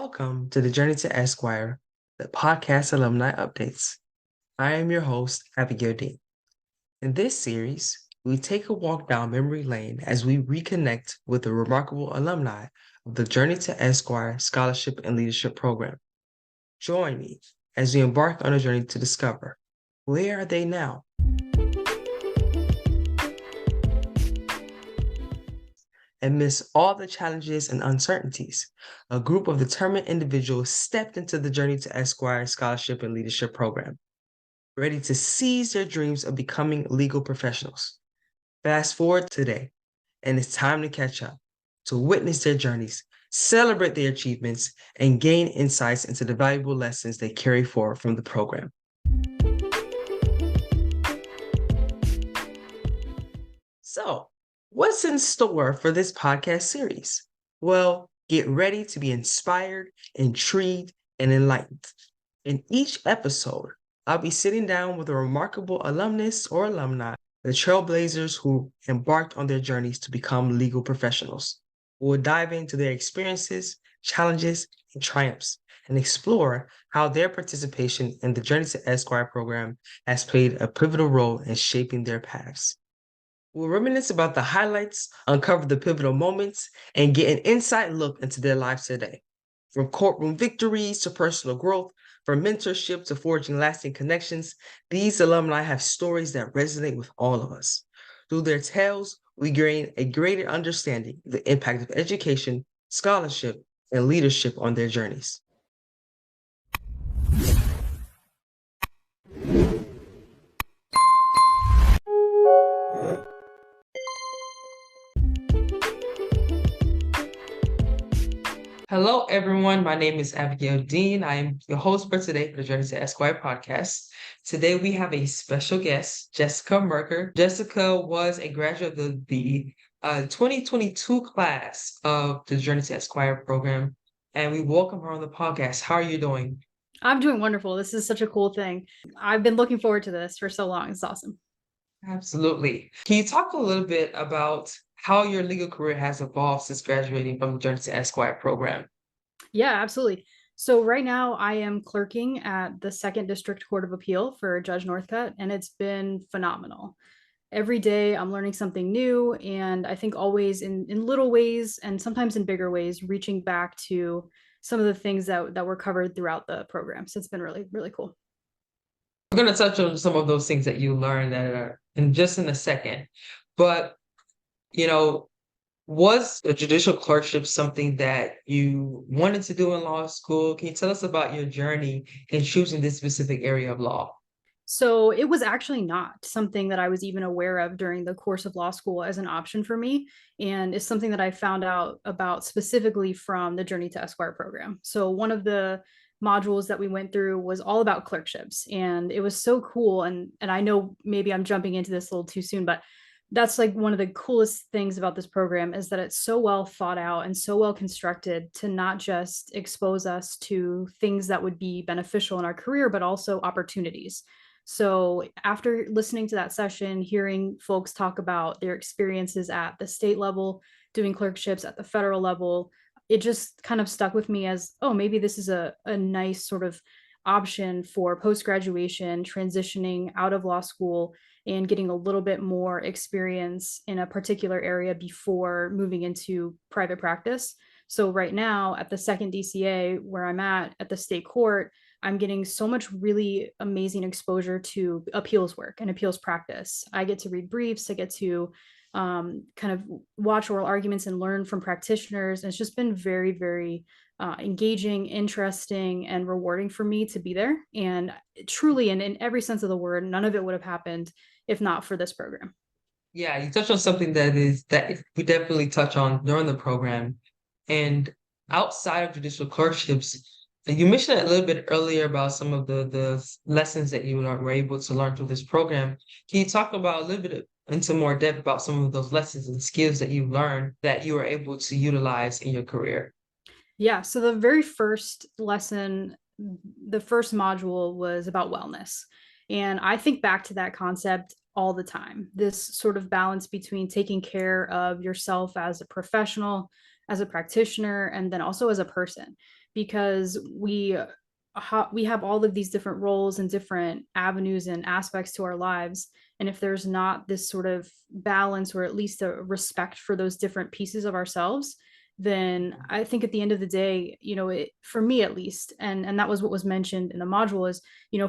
Welcome to the Journey to Esquire, the podcast alumni updates. I am your host, Abigail Dean. In this series, we take a walk down memory lane as we reconnect with the remarkable alumni of the Journey to Esquire Scholarship and Leadership Program. Join me as we embark on a journey to discover where are they now? Amidst all the challenges and uncertainties, a group of determined individuals stepped into the Journey to Esquire Scholarship and Leadership Program, ready to seize their dreams of becoming legal professionals. Fast forward today, and it's time to catch up, to witness their journeys, celebrate their achievements, and gain insights into the valuable lessons they carry forward from the program. So, what's in store for this podcast series? Well, get ready to be inspired, intrigued, and enlightened. In each episode, I'll be sitting down with a remarkable alumnus or alumni, the trailblazers who embarked on their journeys to become legal professionals. We'll dive into their experiences, challenges, and triumphs, and explore how their participation in the Journey to Esquire program has played a pivotal role in shaping their paths. We'll reminisce about the highlights, uncover the pivotal moments, and get an inside look into their lives today. From courtroom victories to personal growth, from mentorship to forging lasting connections, these alumni have stories that resonate with all of us. Through their tales, we gain a greater understanding of the impact of education, scholarship, and leadership on their journeys. Hello, everyone. My name is Abigail Dean. I am your host for today for the Journey to Esquire podcast. Today, we have a special guest, Jessica Merker. Jessica was a graduate of the 2022 class of the Journey to Esquire program, and we welcome her on the podcast. How are you doing? I'm doing wonderful. This is such a cool thing. I've been looking forward to this for so long. It's awesome. Absolutely. Can you talk a little bit about how your legal career has evolved since graduating from the Journey to Esquire program? Yeah, absolutely. So right now I am clerking at the Second District Court of Appeal for Judge Northcutt, and it's been phenomenal. Every day I'm learning something new, and I think always in little ways and sometimes in bigger ways, reaching back to some of the things that were covered throughout the program. So it's been really, really cool. We're going to touch on some of those things that you learned that are in just in a second. But, you know, was a judicial clerkship something that you wanted to do in law school? Can you tell us about your journey in choosing this specific area of law? So it was actually not something that I was even aware of during the course of law school as an option for me. And it's something that I found out about specifically from the Journey to Esquire program. So one of the modules that we went through was all about clerkships. And it was so cool. And I know maybe I'm jumping into this a little too soon, but that's like one of the coolest things about this program is that it's so well thought out and so well constructed to not just expose us to things that would be beneficial in our career, but also opportunities. So after listening to that session, hearing folks talk about their experiences at the state level, doing clerkships at the federal level, it just kind of stuck with me as, oh, maybe this is a nice sort of option for post-graduation, transitioning out of law school and getting a little bit more experience in a particular area before moving into private practice. So right now at the second DCA where I'm at the state court, I'm getting so much really amazing exposure to appeals work and appeals practice. I get to read briefs, I get to kind of watch oral arguments and learn from practitioners. And it's just been very, very engaging, interesting, and rewarding for me to be there. And truly, and in every sense of the word, none of it would have happened if not for this program. Yeah, you touched on something that we definitely touch on during the program. And outside of judicial clerkships, you mentioned a little bit earlier about some of the lessons that you were able to learn through this program. Can you talk about a little bit into more depth about some of those lessons and skills that you learned that you were able to utilize in your career? Yeah. So the very first lesson, the first module was about wellness. And I think back to that concept all the time, this sort of balance between taking care of yourself as a professional, as a practitioner, and then also as a person. because we have all of these different roles and different avenues and aspects to our lives. And if there's not this sort of balance, or at least a respect for those different pieces of ourselves, then I think at the end of the day, for me at least, and that was what was mentioned in the module, is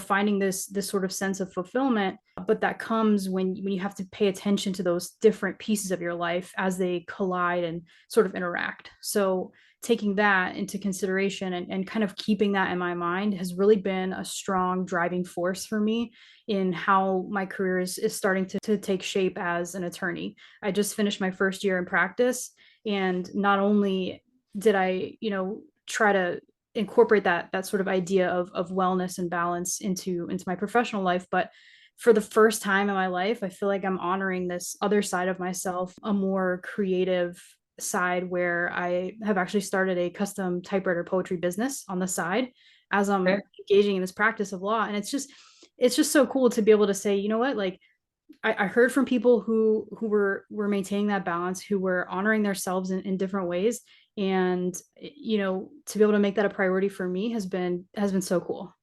finding this sort of sense of fulfillment. But that comes when you have to pay attention to those different pieces of your life as they collide and sort of interact. So taking that into consideration and kind of keeping that in my mind has really been a strong driving force for me in how my career is starting to take shape as an attorney. I just finished my first year in practice, and not only did I try to incorporate that sort of idea of wellness and balance into my professional life, but for the first time in my life, I feel like I'm honoring this other side of myself, a more creative side, where I have actually started a custom typewriter poetry business on the side as I'm Okay. engaging in this practice of law. And it's just so cool to be able to say, you know what, like I heard from people who were maintaining that balance, who were honoring themselves in different ways. And to be able to make that a priority for me has been so cool.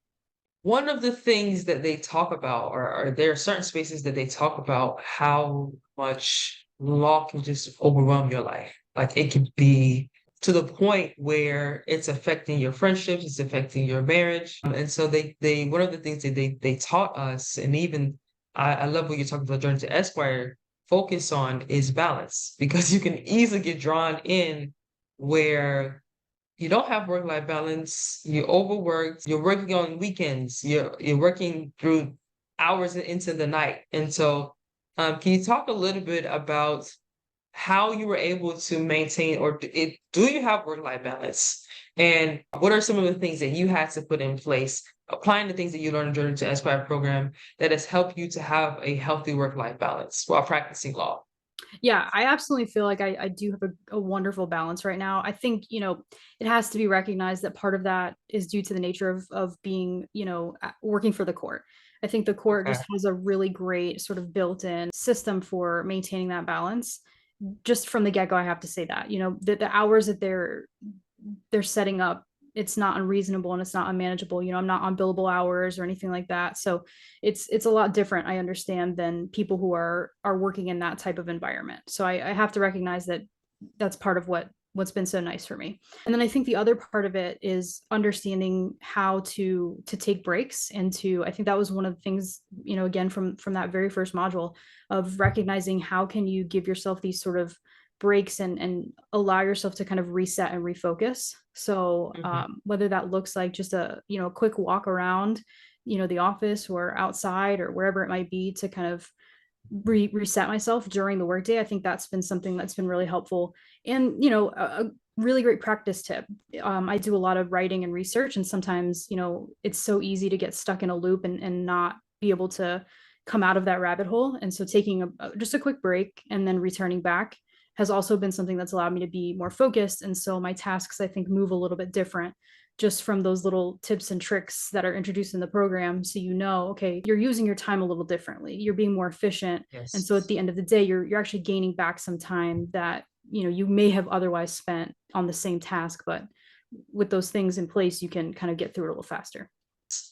One of the things that they talk about, or there are certain spaces that they talk about how much law can just overwhelm your life. Like it can be to the point where it's affecting your friendships, it's affecting your marriage. And so one of the things that they taught us, and even I love what you're talking about during the Esquire, focus on is balance, because you can easily get drawn in where you don't have work-life balance, you're overworked, you're working on weekends, you're working through hours into the night. And so can you talk a little bit about how you were able to maintain, or do you have work-life balance? And what are some of the things that you had to put in place, applying the things that you learned during the Esquire program that has helped you to have a healthy work-life balance while practicing law? Yeah, I absolutely feel like I do have a wonderful balance right now. I think, it has to be recognized that part of that is due to the nature of being, working for the court. I think the court Okay. just has a really great sort of built-in system for maintaining that balance. Just from the get-go, I have to say that, the hours that they're setting up, it's not unreasonable and it's not unmanageable. I'm not on billable hours or anything like that. So it's a lot different, I understand, than people who are working in that type of environment. So I have to recognize that that's part of what's been so nice for me. And then I think the other part of it is understanding how to take breaks, and I think that was one of the things, again, from that very first module, of recognizing how can you give yourself these sort of breaks and allow yourself to kind of reset and refocus. So Mhm. whether that looks like just a quick walk around the office or outside or wherever it might be, to kind of reset myself during the workday, I think that's been something that's been really helpful. And a really great practice tip, I do a lot of writing and research, and sometimes it's so easy to get stuck in a loop and not be able to come out of that rabbit hole. And so taking just a quick break and then returning back has also been something that's allowed me to be more focused. And so my tasks, I think, move a little bit different just from those little tips and tricks that are introduced in the program. So, okay, you're using your time a little differently, you're being more efficient. And so at Yes. the end of the day, you're actually gaining back some time that, you may have otherwise spent on the same task, but with those things in place, you can kind of get through it a little faster.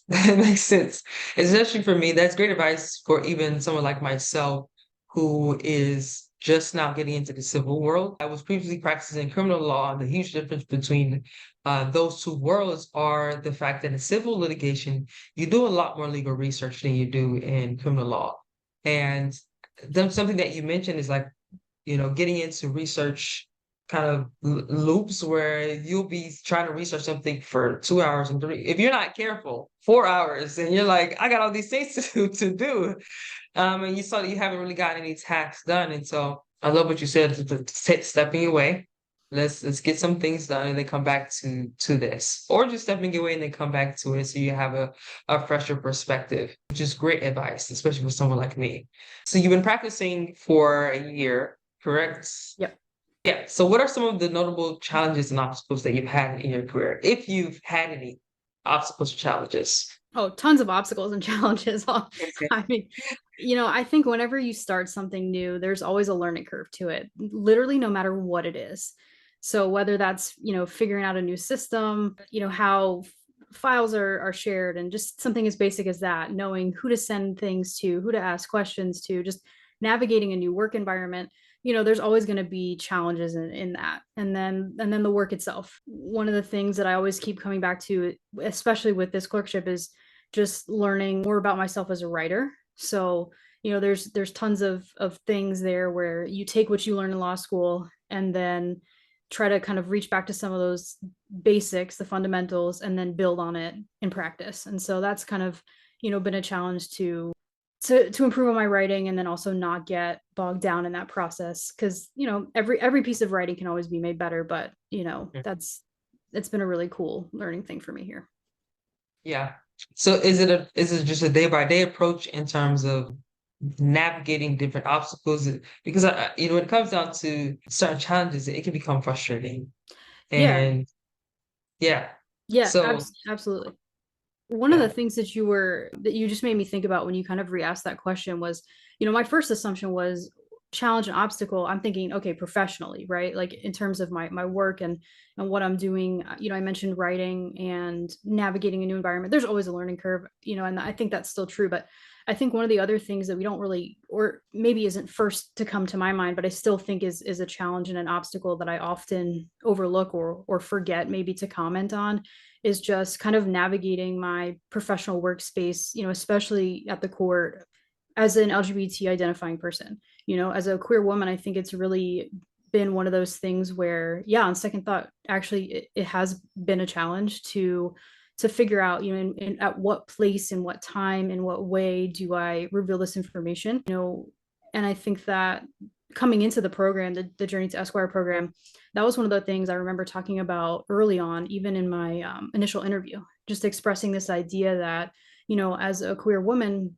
That makes sense. Especially for me, that's great advice for even someone like myself who is just now getting into the civil world. I was previously practicing criminal law, and the huge difference between those two worlds are the fact that in civil litigation, you do a lot more legal research than you do in criminal law. And then something that you mentioned is like, getting into research kind of loops where you'll be trying to research something for 2 hours and three, if you're not careful, 4 hours, and you're like, I got all these things to do. And you saw that you haven't really gotten any tasks done. And so I love what you said, stepping away. Let's get some things done and then come back to this. Or just stepping away and then come back to it so you have a fresher perspective, which is great advice, especially for someone like me. So you've been practicing for a year, correct? Yep. Yeah. So what are some of the notable challenges and obstacles that you've had in your career, if you've had any obstacles or challenges? Oh, tons of obstacles and challenges. Okay. I mean, I think whenever you start something new, there's always a learning curve to it, literally, no matter what it is. So whether that's, figuring out a new system, how files are shared, and just something as basic as that, knowing who to send things to, who to ask questions to, just navigating a new work environment, there's always going to be challenges in that. And then the work itself. One of the things that I always keep coming back to, especially with this clerkship, is just learning more about myself as a writer. So, there's tons of things there where you take what you learn in law school and then try to kind of reach back to some of those basics, the fundamentals, and then build on it in practice. And so that's kind of, been a challenge to improve on my writing, and then also not get bogged down in that process, because every piece of writing can always be made better, but that's it's been a really cool learning thing for me here. Yeah. So is it just a day by day approach in terms of navigating different obstacles? Because when it comes down to certain challenges, it can become frustrating. Yeah, And yeah. yeah, So absolutely. One of the yeah. things that you just made me think about when you kind of re-asked that question was, my first assumption was challenge and obstacle. I'm thinking, okay, professionally, right? Like in terms of my work and what I'm doing. I mentioned writing and navigating a new environment. There's always a learning curve, and I think that's still true. But I think one of the other things that we don't really, or maybe isn't first to come to my mind, but I still think is a challenge and an obstacle that I often overlook or forget maybe to comment on, is just kind of navigating my professional workspace, especially at the court, as an LGBT identifying person. As a queer woman, I think it's really been one of those things where, yeah, on second thought, actually, it has been a challenge to figure out, at what place, in what time, in what way do I reveal this information, and I think that coming into the program, the Journey to Esquire program, that was one of the things I remember talking about early on, even in my initial interview, just expressing this idea that, as a queer woman,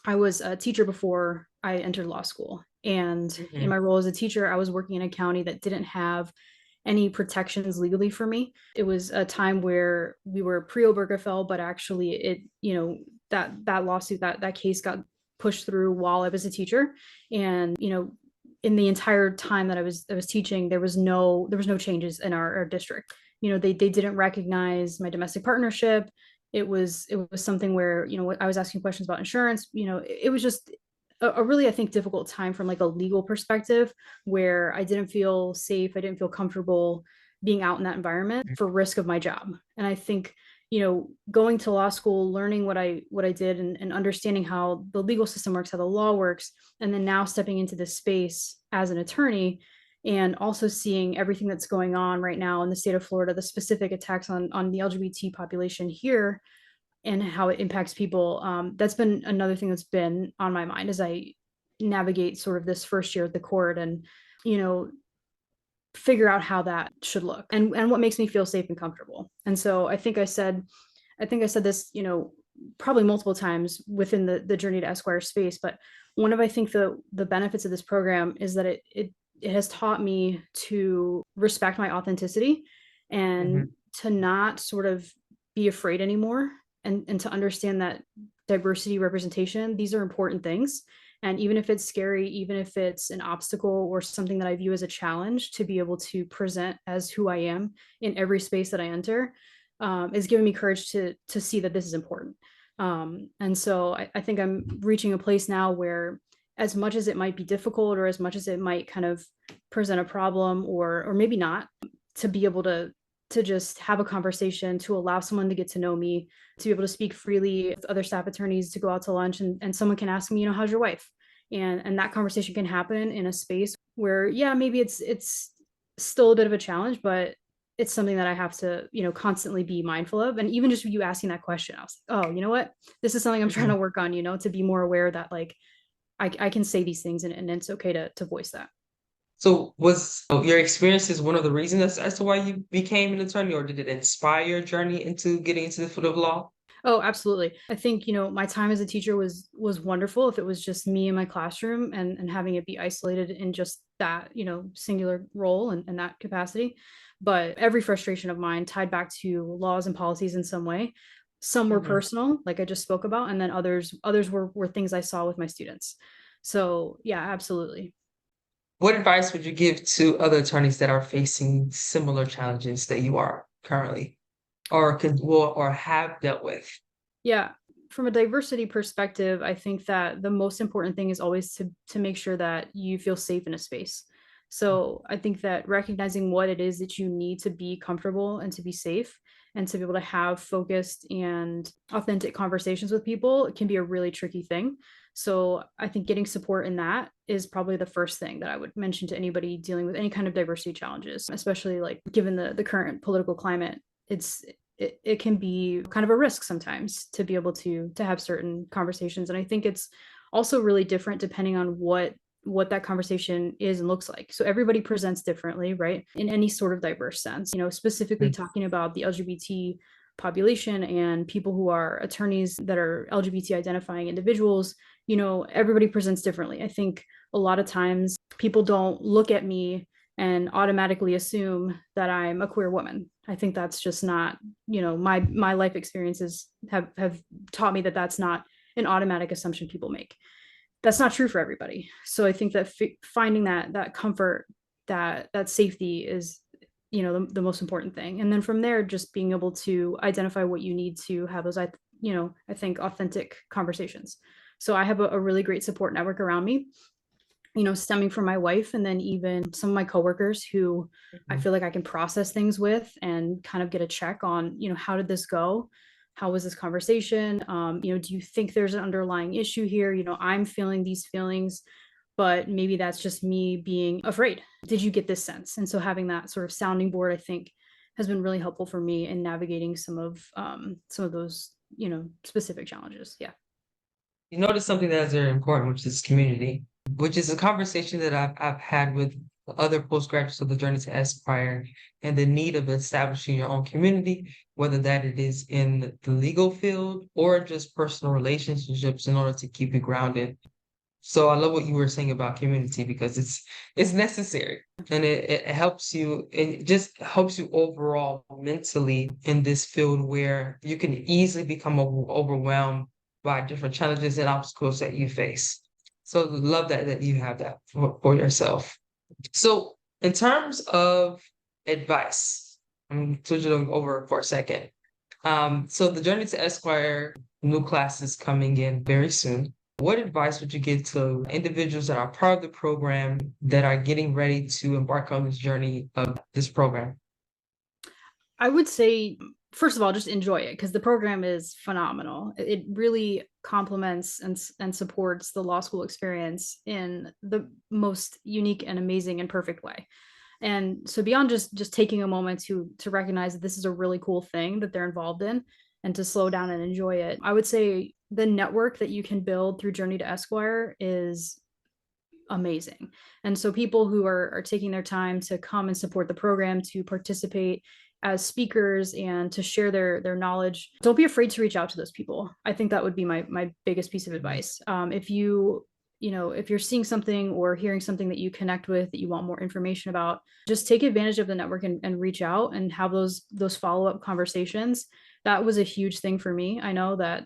I was a teacher before I entered law school. And in Mhm. my role as a teacher, I was working in a county that didn't have any protections legally for me. It was a time where we were pre-Obergefell, but actually that lawsuit, that case got pushed through while I was a teacher. And, in the entire time that I was teaching, there was no changes in our district. They didn't recognize my domestic partnership. It was something where, I was asking questions about insurance. It was just a really, I think, difficult time from like a legal perspective, where I didn't feel safe, I didn't feel comfortable being out in that environment for risk of my job. And I think, going to law school, learning what I did, and understanding how the legal system works, how the law works, and then now stepping into this space as an attorney, and also seeing everything that's going on right now in the state of Florida, the specific attacks on the LGBT population here, and how it impacts people. That's been another thing that's been on my mind as I navigate sort of this first year at the court, and you know figure out how that should look, and what makes me feel safe and comfortable. And so I think I said this, probably multiple times within the Journey to Esquire space, but one of, I think, the benefits of this program is that it has taught me to respect my authenticity, and Mhm. to not sort of be afraid anymore, and to understand that diversity, representation, these are important things. And even if it's scary, even if it's an obstacle or something that I view as a challenge, to be able to present as who I am in every space that I enter, is giving me courage to see that this is important. And so I think I'm reaching a place now where, as much as it might be difficult, or as much as it might kind of present a problem, or maybe not, to be able to just have a conversation, to allow someone to get to know me, to be able to speak freely with other staff attorneys, to go out to lunch, and someone can ask me, how's your wife? And that conversation can happen in a space where, yeah, maybe it's still a bit of a challenge, but it's something that I have to, constantly be mindful of. And even just you asking that question, I was like, oh, you know what? This is something I'm trying Mhm. to work on, to be more aware that, like, I can say these things, and it's okay to voice that. So was your experiences one of the reasons as to why you became an attorney, or did it inspire your journey into getting into the field of law? Oh, absolutely. I think, my time as a teacher was wonderful if it was just me in my classroom, and having it be isolated in just that, singular role, and that capacity. But every frustration of mine tied back to laws and policies in some way. Some were Mhm. personal, like I just spoke about, and then others were things I saw with my students. So yeah, absolutely. What advice would you give to other attorneys that are facing similar challenges that you are currently or have dealt with? Yeah. From a diversity perspective, I think that the most important thing is always to make sure that you feel safe in a space. So I think that recognizing what it is that you need to be comfortable and to be safe and to be able to have focused and authentic conversations with people can be a really tricky thing. So I think getting support in that is probably the first thing that I would mention to anybody dealing with any kind of diversity challenges, especially like given the current political climate. It can be kind of a risk sometimes to be able to have certain conversations, and I think it's also really different depending on what that conversation is and looks like. So everybody presents differently, right, in any sort of diverse sense. Specifically Mm. talking about the LGBT population and people who are attorneys that are LGBT identifying individuals, everybody presents differently. I think a lot of times people don't look at me and automatically assume that I'm a queer woman. I think that's just not, my life experiences have taught me that that's not an automatic assumption people make. That's not true for everybody. So I think that finding that comfort, that safety is, the most important thing. And then from there, just being able to identify what you need to have those, I think authentic conversations. So I have a really great support network around me, stemming from my wife and then even some of my coworkers who I Mhm. feel like I can process things with and kind of get a check on, how did this go? How was this conversation? Do you think there's an underlying issue here? I'm feeling these feelings, but maybe that's just me being afraid. Did you get this sense? And so having that sort of sounding board, I think, has been really helpful for me in navigating some of those, specific challenges. Yeah. You notice something that is very important, which is community, which is a conversation that I've had with other postgraduates of the journey to Esquire and the need of establishing your own community, whether that it is in the legal field or just personal relationships in order to keep you grounded. So I love what you were saying about community because it's necessary and it helps you, it just helps you overall mentally in this field where you can easily become overwhelmed by different challenges and obstacles that you face. So love that you have that for yourself. So in terms of advice, I'm switching over for a second. So the Journey to Esquire new classes coming in very soon. What advice would you give to individuals that are part of the program that are getting ready to embark on this journey of this program? I would say, first of all, just enjoy it because the program is phenomenal. It really complements and supports the law school experience in the most unique and amazing and perfect way. And so beyond just taking a moment to recognize that this is a really cool thing that they're involved in and to slow down and enjoy it, I would say the network that you can build through Journey to Esquire is amazing. And so people who are taking their time to come and support the program, to participate as speakers and to share their knowledge, don't be afraid to reach out to those people. I think that would be my biggest piece of advice. If you're seeing something or hearing something that you connect with that you want more information about, just take advantage of the network and reach out and have those follow-up conversations. That was a huge thing for me. I know that,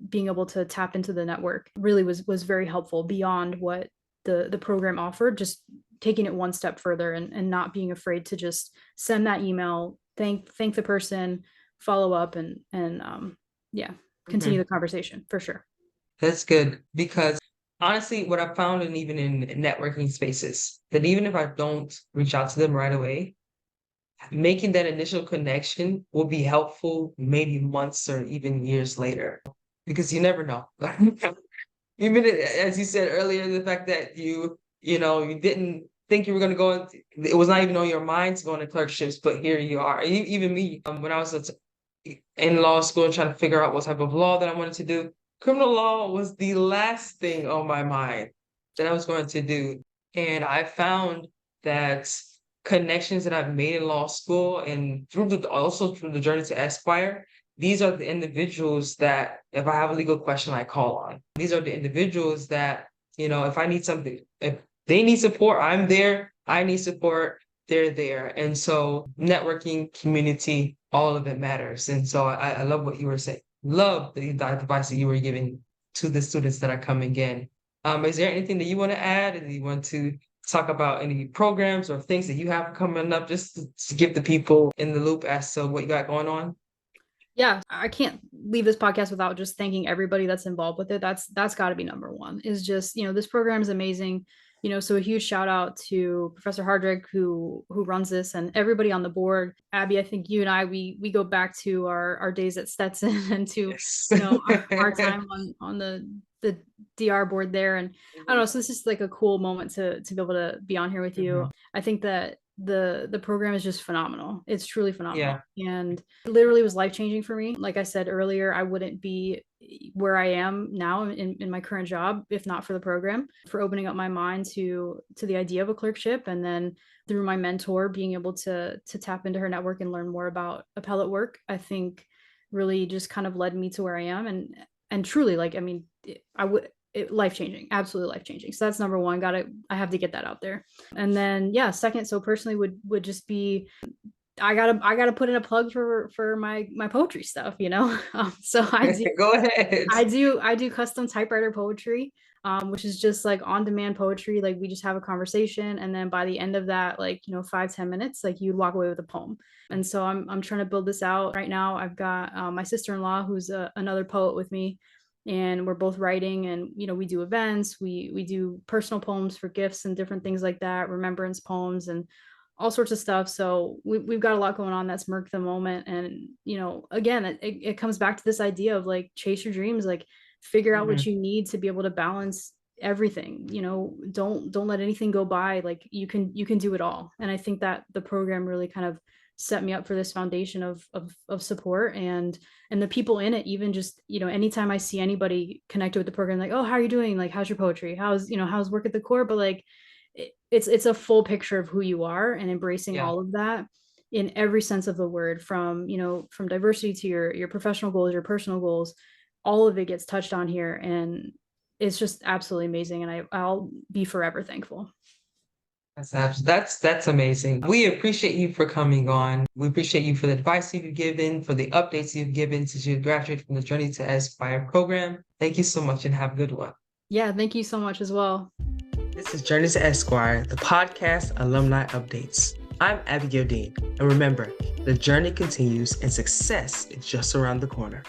being able to tap into the network really was very helpful beyond what the program offered, just taking it one step further and not being afraid to just send that email, thank the person, follow up and yeah, continue Mhm. the conversation for sure. That's good because honestly, what I found, and even in networking spaces, that even if I don't reach out to them right away, making that initial connection will be helpful maybe months or even years later because you never know. Even as you said earlier, the fact that you didn't think you were going to go into, it was not even on your mind to go into clerkships, but here you are. Even me, when I was in law school trying to figure out what type of law that I wanted to do, criminal law was the last thing on my mind that I was going to do. And I found that connections that I've made in law school and also through the journey to Esquire, these are the individuals that if I have a legal question, I call on. These are the individuals that, if I need something, if they need support, I'm there. I need support, they're there. And so networking, community, all of it matters. And so I love what you were saying. Love the advice that you were giving to the students that are coming in. Is there anything that you want to add? Do you want to talk about any programs or things that you have coming up, just to give the people in the loop as to what you got going on? Yeah, I can't leave this podcast without just thanking everybody that's involved with it. That's got to be number one. Is just, this program is amazing. So a huge shout out to Professor Hardrick who runs this, and everybody on the board. Abby, I think you and I we go back to our days at Stetson and to Yes. our time on the DR board there. And I don't know, so this is like a cool moment to be able to be on here with you. Mhm. I think that the program is just phenomenal. It's truly phenomenal. Yeah. And it literally was life-changing for me. Like I said earlier, I wouldn't be where I am now in my current job if not for the program, for opening up my mind to the idea of a clerkship, and then through my mentor being able to tap into her network and learn more about appellate work. I think really just kind of led me to where I am, and truly, like, I mean, I would life changing, absolutely life changing. So that's number one. I have to get that out there. And then, yeah, second, so personally would just be, I gotta put in a plug for my poetry stuff. So Go ahead. I do custom typewriter poetry, which is just like on demand poetry. Like, we just have a conversation, and then by the end of that, like, 5-10 minutes, like, you'd walk away with a poem. And so I'm trying to build this out right now. I've got my sister-in-law who's another poet with me, and we're both writing, and we do events, we do personal poems for gifts and different things like that, remembrance poems and all sorts of stuff. So we've got a lot going on. That's Merk the Moment. And again, it comes back to this idea of, like, chase your dreams, like, figure out what Mhm. you need to be able to balance everything. Don't let anything go by. Like, you can do it all. And I think that the program really kind of set me up for this foundation of support, and the people in it. Even just, anytime I see anybody connected with the program, like, oh, how are you doing, like, how's your poetry, how's work at the core, but like, it's a full picture of who you are, and embracing Yeah. all of that in every sense of the word, from diversity to your professional goals, your personal goals. All of it gets touched on here, and it's just absolutely amazing, and I'll be forever thankful. That's amazing. We appreciate you for coming on. We appreciate you for the advice you've given, for the updates you've given since you graduated from the Journey to Esquire program. Thank you so much and have a good one. Yeah, thank you so much as well. This is Journey to Esquire, the podcast alumni updates. I'm Abigail Dean, and remember, the journey continues and success is just around the corner.